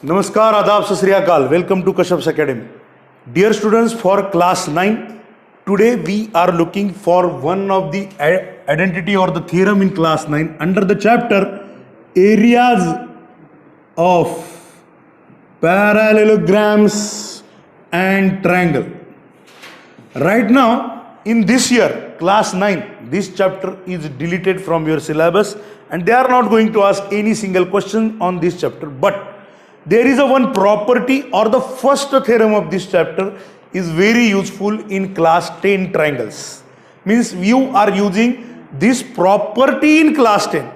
नमस्कार, आदाब, सत श्री अकाल. Welcome to Kashyap's Academy. Dear students, for class 9, today we are looking for one of the identity or the theorem in class 9 under the chapter areas of parallelograms and triangle. Right now, in this year, class 9, this chapter is deleted from your syllabus and they are not going to ask any single question on this chapter. But there is a one property or the first theorem of this chapter is very useful in class 10 triangles. Means you are using this property in class 10.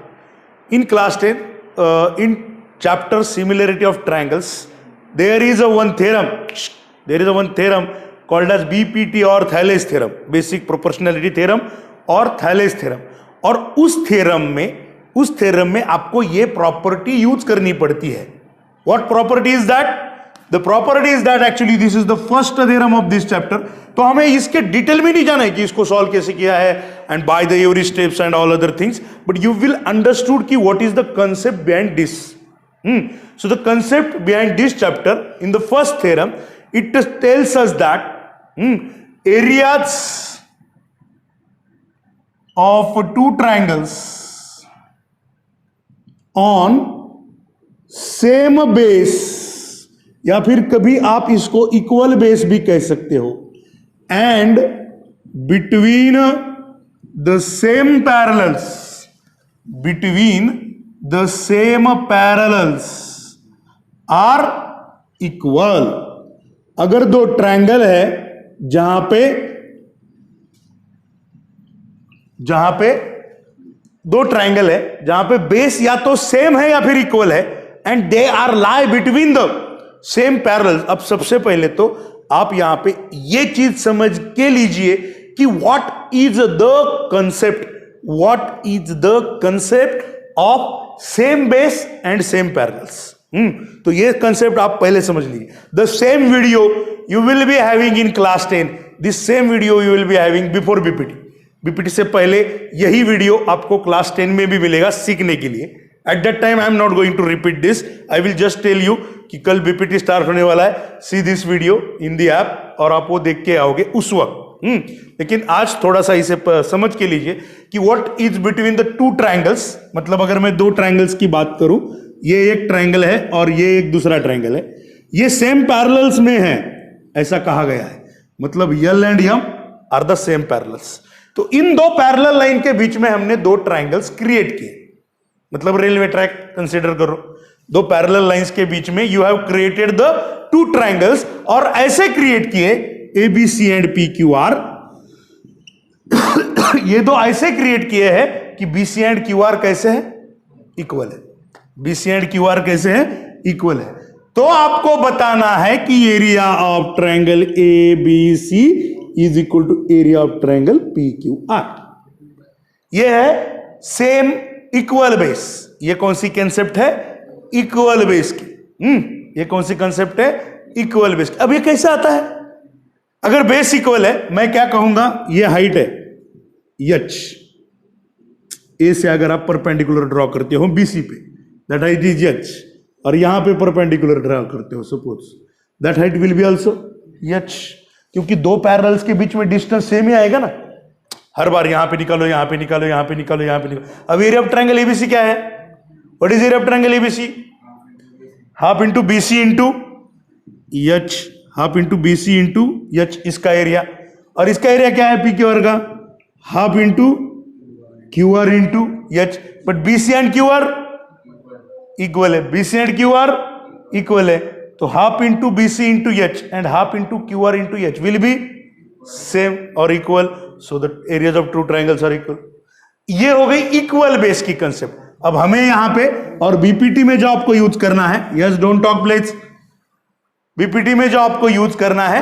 In class 10, in chapter similarity of triangles, there is a one theorem. There is a one theorem called as BPT or Thales theorem, basic proportionality theorem और Thales theorem. और उस theorem में आपको ये property use करनी पड़ती है. What property is that? The property is that actually this is the first theorem of this chapter. तो हमें इसके डिटेल में नहीं जाना है कि इसको सॉल्व कैसे किया है and by the every steps and all other things, but you will understood कि what is the concept behind this. So the concept behind this chapter in the first theorem, it tells us that areas of two triangles on same base या फिर कभी आप इसको equal base भी कह सकते हो and between the same parallels are equal. अगर दो ट्रायंगल है जहां पे दो ट्रायंगल है जहां पे बेस या तो सेम है या फिर इक्वल है and they are lie between the same parallels. अब सबसे पहले तो आप यहां पे ये चीज समझ के लीजिए कि what is the concept of same base and same parallels. तो ये कंसेप्ट आप पहले समझ लीजिए. The same video you will be having in class 10, this same video you will be having before BPT से पहले यही वीडियो आपको क्लास 10 में भी मिलेगा सीखने के लिए. At that time I am not going to repeat this, I will just tell you कि कल बीपीटी स्टार्ट होने वाला है, see this video in the app और आप वो देख के आओगे उस वक्त. लेकिन आज थोड़ा सा इसे समझ के लीजिए कि what is between the two triangles. मतलब अगर मैं दो ट्रायंगल्स की बात करूं, ये एक ट्रायंगल है और ये एक दूसरा ट्रायंगल है, ये सेम पैरेलल्स में है ऐसा कहा गया है. मतलब L and M are the same parallels. तो इन दो पैरेलल लाइन के बीच में हमने दो ट्रायंगल्स क्रिएट किए. मतलब रेलवे ट्रैक कंसीडर करो, दो पैरेलल लाइंस के बीच में you have created the two triangles और ऐसे क्रिएट किए ABC एंड PQR. ये दो ऐसे क्रिएट किए हैं कि BC एंड QR कैसे है, इक्वल है. BC एंड QR कैसे है, इक्वल है. तो आपको बताना है कि area of triangle ABC is equal to area of triangle PQR. ये है सेम इक्वल बेस. ये कौन सी कंसेप्ट है, इक्वल बेस की. ये कौन सी कंसेप्ट है, इक्वल बेस की. अब ये कैसे आता है? अगर बेस इक्वल है, मैं क्या कहूंगा, ये हाइट है h, ए से अगर आप परपेंडिकुलर ड्रॉ करते हो BC पे, दैट हाइट इज h, और यहां पे परपेंडिकुलर ड्रॉ करते हो suppose, that height will be also h. क्योंकि दो पैरेलल्स के बीच में डिस्टेंस सेम ही आएगा ना. हर बार यहां पे निकालो, यहां पे निकालो, यहां पे निकालो, यहां पे निकालो. अब एरिया ऑफ ट्रायंगल ABC क्या है? What is area of triangle ABC? Half into BC into h, half into BC into h इसका एरिया. और इसका एरिया क्या है PQR का? Half into QR into h. But BC and QR equal है, BC एंड QR इक्वल है. तो half into BC into h and half into QR into h will be same और equal. So the areas of two triangles are equal. ये हो गई equal base की concept. अब हमें यहां पे और बीपीटी में जो आपको यूज करना है, yes don't talk please, BPT में जो आपको यूज करना है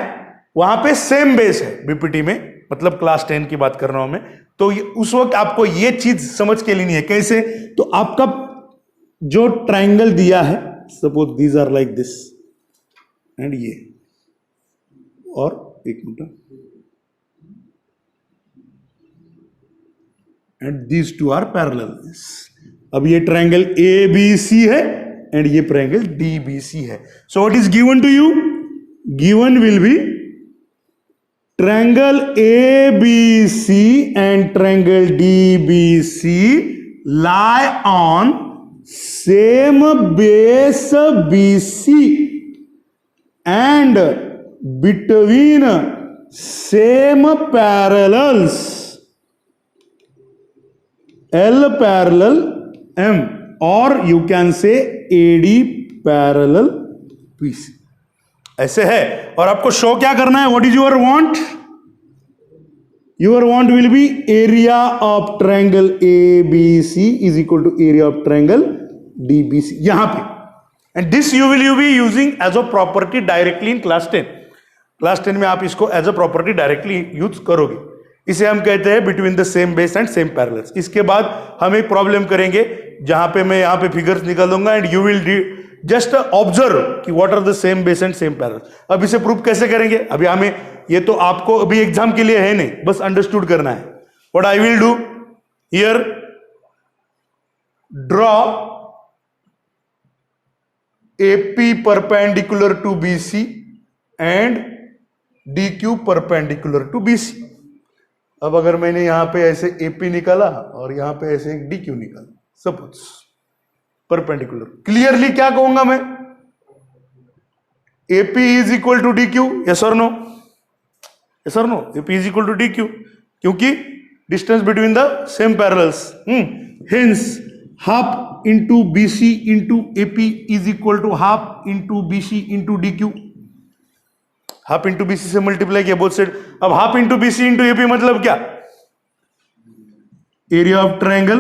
वहां पे सेम बेस है. बीपीटी में मतलब क्लास 10 की बात कर रहा हूं मैं. तो उस वक्त आपको ये चीज समझ के लेनी है. कैसे? तो आपका जो ट्रायंगल दिया है, suppose these are like this and ये, और एक minute, and these two are parallel. अब ये ट्रायंगल ABC है एंड ये ट्रायंगल डीबीसी है. So what is given to you? Given will be triangle ABC and triangle DBC lie on same base BC and between same parallels L parallel M, or you can say AD parallel BC. ऐसे है. और आपको show क्या करना है? What is your want? Your want will be area of triangle ABC is equal to area of triangle DBC यहां पे. And this you be using as a property directly in class 10. Class 10 में आप इसको as a property directly use करोगे. इसे हम कहते हैं between the same base and same parallels. इसके बाद हम एक प्रॉब्लम करेंगे जहां पे मैं यहां पे फिगर्स निकाल दूंगा and you will just observe कि what are the same base and same parallel. अब इसे प्रूव कैसे करेंगे? अभी हमें ये तो आपको अभी एग्जाम के लिए है नहीं, बस अंडरस्टूड करना है. What I will do here, draw AP perpendicular to BC and DQ perpendicular to BC. अब अगर मैंने यहां पे ऐसे AP निकाला और यहां पे ऐसे एक DQ निकाला, सपोज परपेंडिकुलर, क्लियरली क्या कहूंगा मैं? AP is equal to DQ. Yes और नो? यस और no? AP is equal to DQ क्योंकि distance between the same parallels. Hence half into BC into AP is equal to half into BC into DQ. Half into BC से multiply किया both side. अब half into BC into AP मतलब क्या? Area of triangle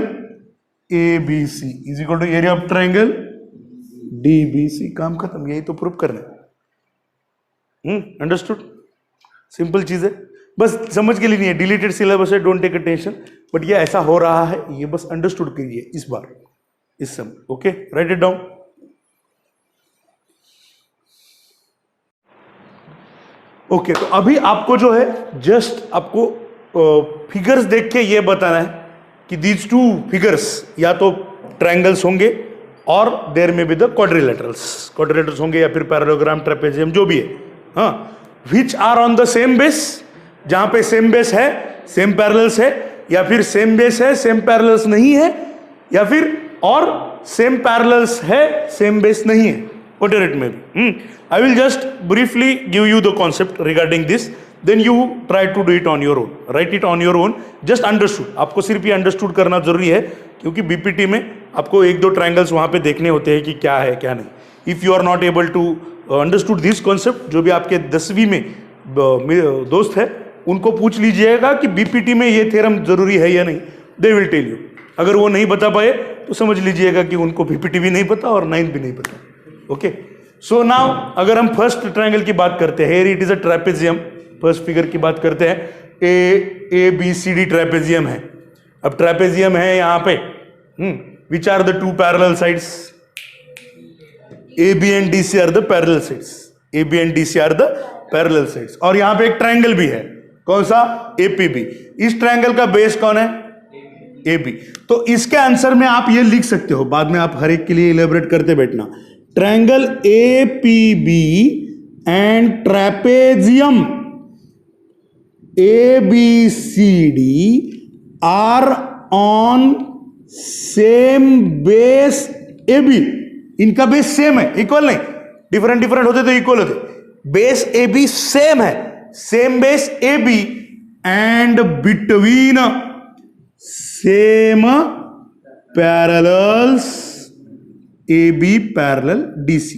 ABC is equal to area of triangle DBC. काम खत्म. यही तो prove करना है. अंडरस्टूड? सिंपल चीज है, बस समझ के लिए नहीं है. डिलीटेड सिलेबस है, don't take a tension. But ये ऐसा हो रहा है, ये बस अंडरस्टूड कीजिए इस बार, इस समय. Okay, right it down. Okay, तो अभी आपको जो है जस्ट आपको फिगर्स देख के ये बताना है कि दीज टू फिगर्स या तो ट्रायंगल्स होंगे और देयर में बी द क्वाड्रिलेटरल्स होंगे या फिर पैरेललोग्राम, ट्रेपेजियम, जो भी है. हाँ, which are on the same base. जहां पे सेम बेस है, सेम पैरेलल्स है, या फिर सेम बेस है, सेम पैरेलल्स नहीं है, या फिर और सेम पैरेलल्स है, सेम बेस नहीं है. क्वाड्रिलेटरल में भी. I will just briefly give you the concept regarding this, then you try to do it on your own, write it on your own, just understood. आपको सिर्फ ये understood करना जरूरी है क्योंकि बीपीटी में आपको एक दो ट्रायंगल्स वहां पे देखने होते हैं कि क्या है क्या नहीं. If you are not able to understood this concept, जो भी आपके 10वीं में दोस्त है उनको पूछ लीजिएगा कि बीपीटी में ये थ्योरम जरूरी है या नहीं. They will tell you. अगर वो नहीं बता पाए तो समझ लीजिएगा कि उनको बीपीटी भी नहीं पता और 9th भी नहीं पता. ओके, सो नाउ अगर हम फर्स्ट ट्रायंगल की बात करते हैं, it is a trapezium. First figure की बात करते हैं, ABCD ट्रेपेजियम है. अब ट्रेपेजियम है यहां पे, which are the two parallel sides? AB and DC are the parallel sides. AB and DC are the parallel sides. और यहां पे एक ट्रायंगल भी है, कौन सा? APB. इस ट्रायंगल का बेस कौन है? AB. तो इसके आंसर में आप ये लिख सकते हो, बाद में आप हर एक के लिए इलेबोरेट करते बैठना. Triangle APB and trapezium ABCD are on same base AB. इनका बेस सेम है, इक्वल नहीं. डिफरेंट होते तो इक्वल होते. बेस AB सेम है, same base AB and between same parallels AB parallel DC.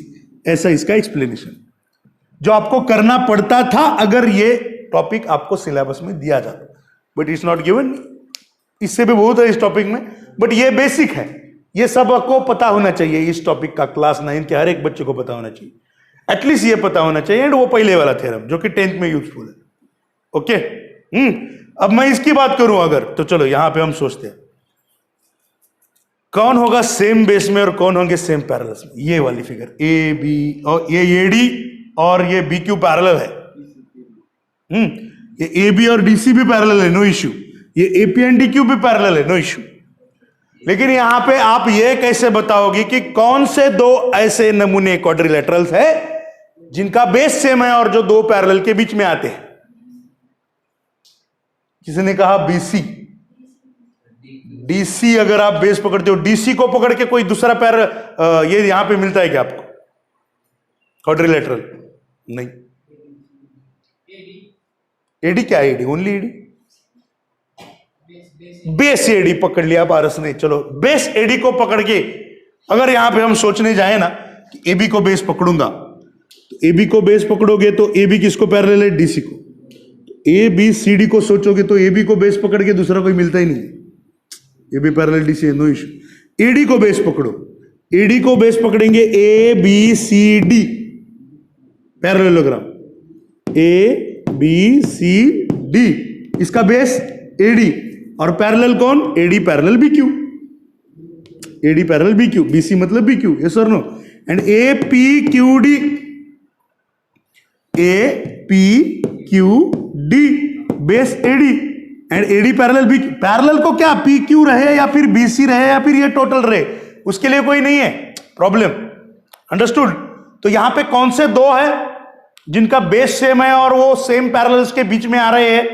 ऐसा इसका एक्सप्लेनेशन जो आपको करना पड़ता था अगर ये टॉपिक आपको सिलेबस में दिया जाता, बट इट्स नॉट गिवन. इससे भी बहुत है इस टॉपिक में, बट ये बेसिक है. ये सब आपको पता होना चाहिए. इस टॉपिक का क्लास 9 के हर एक बच्चे को पता होना चाहिए, एटलीस्ट ये पता होना चाहिए. एंड वो पहले वाला थ्योरम जो कि 10th में यूजफुल है. ओके, अब मैं इसकी बात करूं अगर, तो चलो यहां पे हम सोचते हैं कौन होगा सेम बेस में और कौन होंगे सेम पैरेलल्स में. ये वाली फिगर AB और ये AD और ये BQ पैरेलल है. ये AB और DC भी पैरेलल है, नो इश्यू. ये AP एंड DQ भी पैरेलल है, नो इश्यू. लेकिन यहां पे आप ये कैसे बताओगे कि कौन से दो ऐसे नमूने क्वाड्रिलेटरल्स है जिनका बेस सेम है और जो दो पैरेलल के बीच में आते हैं? किसी ने कहा बीसी, डीसी। अगर आप बेस पकड़ते हो, डीसी को पकड़ के कोई दूसरा पैर ये यहां पे मिलता है क्या आपको क्वाड्रिलेटरल? नहीं। एडी क्या है? AD only AD, base AD पकड़ लिया पारस ने। चलो बेस एडी को पकड़ के अगर यहां पे हम सोचने जाए ना कि एबी को बेस पकड़ूंगा, तो एबी को बेस पकड़ोगे तो एबी किसको पैरेलल है? डीसी को। ए बी सी डी को सोचोगे तो एबी को बेस पकड़ के दूसरा कोई मिलता ही नहीं, एबी पैरेलल डीसी है, नो इशू। एडी को बेस पकड़ो, एडी को बेस पकड़ेंगे A B C D parallelogram, A B C D, इसका बेस एडी और पैरेलल कौन? AD parallel B Q, AD parallel B Q, BC मतलब बी क्यू, यस और no? And A P Q D, A P Q D base AD and AD parallel B Q. Parallel को क्या P Q रहे या फिर BC रहे या फिर ये टोटल रहे, उसके लिए कोई नहीं है प्रॉब्लम, अंडरस्टूड? तो यहां पे कौन से दो है जिनका बेस सेम है और वो सेम पैरेलल्स के बीच में आ रहे हैं?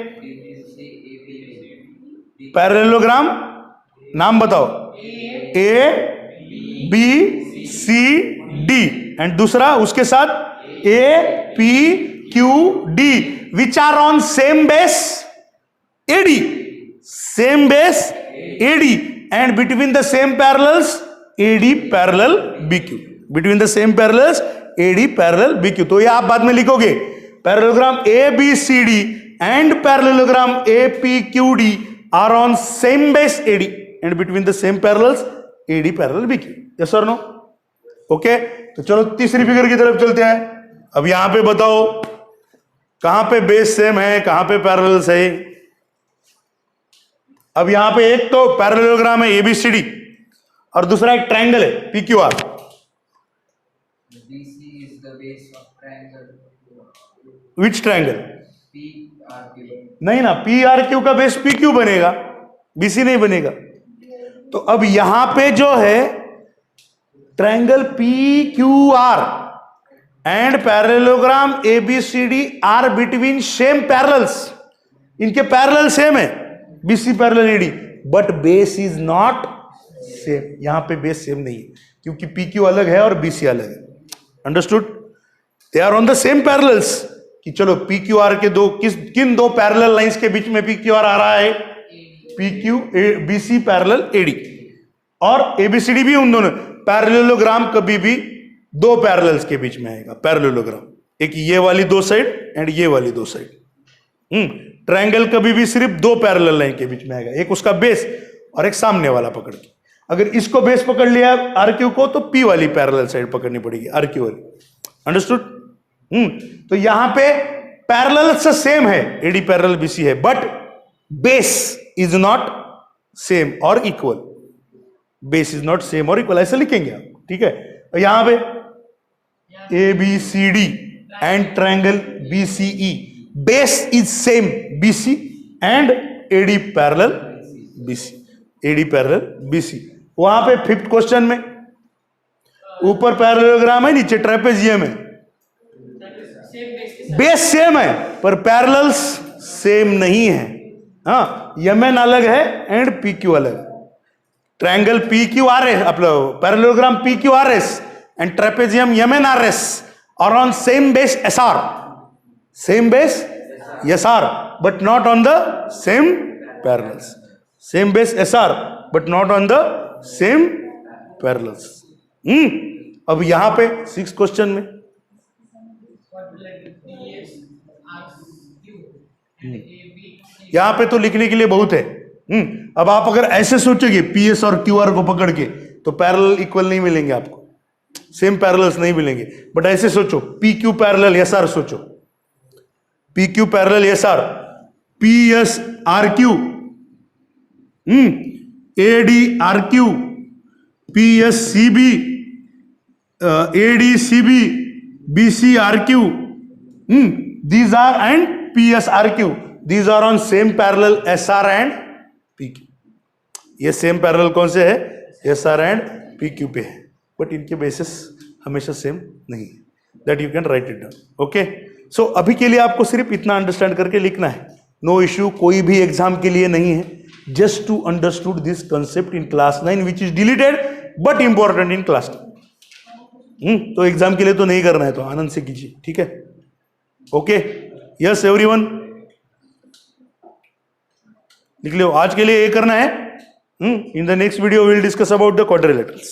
पैरेललोग्राम नाम बताओ। A B C D and दूसरा उसके साथ A P Q D which are on same base AD, same base AD and between the same parallels AD parallel B Q, between the same parallels AD parallel B Q. तो ये आप बाद में लिखोगे parallelogram A B C D and parallelogram A P Q D are on same base AD and between the same parallels AD parallel BQ, yes or no? Okay, तो चलो तीसरी figure की तरफ चलते हैं। अब यहां पे बताओ कहां पे बेस सेम है, कहां पे पैरेलल्स है। अब यहां पे एक तो पैरेललोग्राम है ABCD और दूसरा एक ट्रायंगल है PQR। विच ट्रायंगल? नहीं ना, पी आर क्यू का बेस पी क्यू बनेगा, बीसी नहीं बनेगा। तो अब यहां पे जो है triangle P Q R and parallelogram ABCD are between same parallels, इनके पैरेलल सेम है BC parallel AD, but base is not same. यहां पे बेस सेम नहीं है क्योंकि पी क्यू अलग है और बीसी अलग है, understood? They are on the same parallels. कि चलो पी क्यू आर के दो किन दो पैरेलल लाइंस के बीच में पी क्यू आर आ रहा है? P Q BC parallel AD, और एबीसीडी भी उन दोनों। पैरेललोग्राम कभी भी दो पैरेलल्स के बीच में आएगा पैरेललोग्राम, एक ये वाली दो साइड एंड ये वाली दो साइड। ट्रायंगल कभी भी सिर्फ दो पैरेलल लाइन के बीच में आएगा, एक उसका बेस और एक सामने वाला पकड़ के। अगर इसको बेस पकड़ लिया आर क्यू को तो पी वाली पैरेलल साइड पकड़नी पड़ेगी, आर क्यू वाली, अंडरस्टूड? तो यहां पे पैरेलल से सेम है, एडी पैरेलल बीसी है, but base is not same और equal, base is not same और इक्वल, ऐसे लिखेंगे आप, ठीक है? तो यहां पे A B C D and triangle B C E, base is same B C and AD parallel B C, A D parallel B C. वहां पे फिफ्थ क्वेश्चन में ऊपर पैरेललोग्राम है, नीचे ट्रेपेजियम है, बेस सेम है पर पैरेलल्स सेम नहीं है। हाँ, यमन अलग है एंड पी क्यू अलग है। Triangle P Q R S, parallelogram P Q R S and trapezium Yemen R S R on same base S R, same base S R but not on the same parallels, same base S R but not on the same parallels. अब यहां पे six question में यहां पे तो लिखने के लिए बहुत है। अब आप अगर ऐसे सोचोगे पीएस और क्यूआर को पकड़ के तो पैरेलल इक्वल नहीं मिलेंगे आपको, सेम पैरेलल्स नहीं मिलेंगे। बट ऐसे सोचो P Q parallel S R, सोचो P Q parallel S R, P S R Q, A D R Q, P S C B, A D C B, B C R Q, these are and PSRQ, these are on same parallel SR and PQ. ये same parallel कौन से है, S R and P Q पे है, but इनके bases हमेशा same नहीं है, that you can write it down. Okay, so अभी के लिए आपको सिर्फ इतना अंडरस्टैंड करके लिखना है, नो इश्यू, कोई भी एग्जाम के लिए नहीं है, just to understood this concept in class 9 which is deleted but important in class 10। तो एग्जाम के लिए तो नहीं करना है, तो आनंद से कीजिए, ठीक है। ओके, यस एवरीवन, लिख लो। आज के लिए ये करना है। In the next video will discuss about the quadrilaterals.